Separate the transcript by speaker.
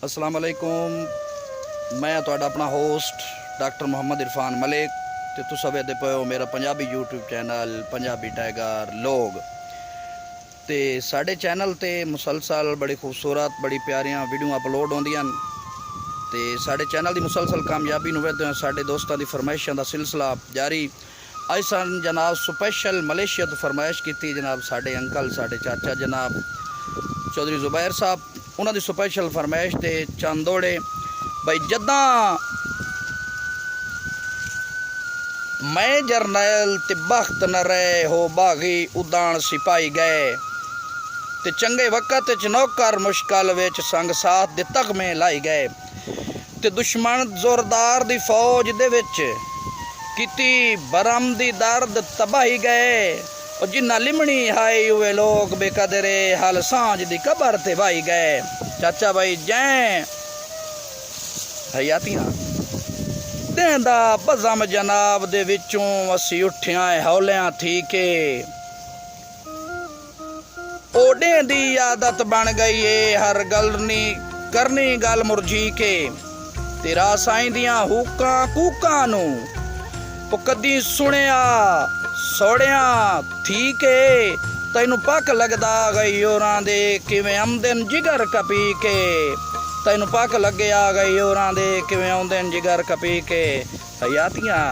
Speaker 1: अस्सलाम वालेकुम। मैं तुहाडा अपना होस्ट डॉक्टर मोहम्मद इरफान मलिक ते तुस वेखदे पे हो मेरा Punjabi YouTube channel Punjabi tiger लोग। ते साडे चैनल ते मुसलसल बड़ी खूबसूरत बड़ी प्यारियां वीडियो अपलोड होंदियां ते साडे चैनल की मुसलसल कामयाबी नूं वेखदे साडे दोस्तां दी फरमाइशां दा सिलसिला जारी। अज सन जनाब स्पैशल मलेशिया तो फरमाइश की जनाब साडे अंकल साडे चाचा जनाब चौधरी जुबैर साहब उन्होंने स्पैशल फरमाइश ते चंद दौड़े भाई जदा मैं जरनैल ते बख्त न रहे हो बागी उदान सिपाही गए ते चंगे वक़्त च नौकर मुश्किल विच संग साथ दे तगमे लाई गए ते दुश्मन जोरदार दी फौज दे विच किती बरम दी दर्द तबाही गए और जिन्ना लिमनी हाई हुए लोग बेकदरे हल सांझ दी कबर ते भाई गए। चाचा भाई जै हयातियां देंदा बज़म जनाब दे विचों असी उठियां हौलियां थी के ओडे दी आदत बन गई है हर गल नी करनी गल मुरझी के तेरा साईं दियां हुक्कां कूकां नूं ओ कदी सुनिया सोड़िया थी के तैनू पक लगदा गई होरां दे किवें आमदन जिगर कपी के तैनू पक लगे आ गई होरां दे किवें आमदन जिगर कपी के हयातियां।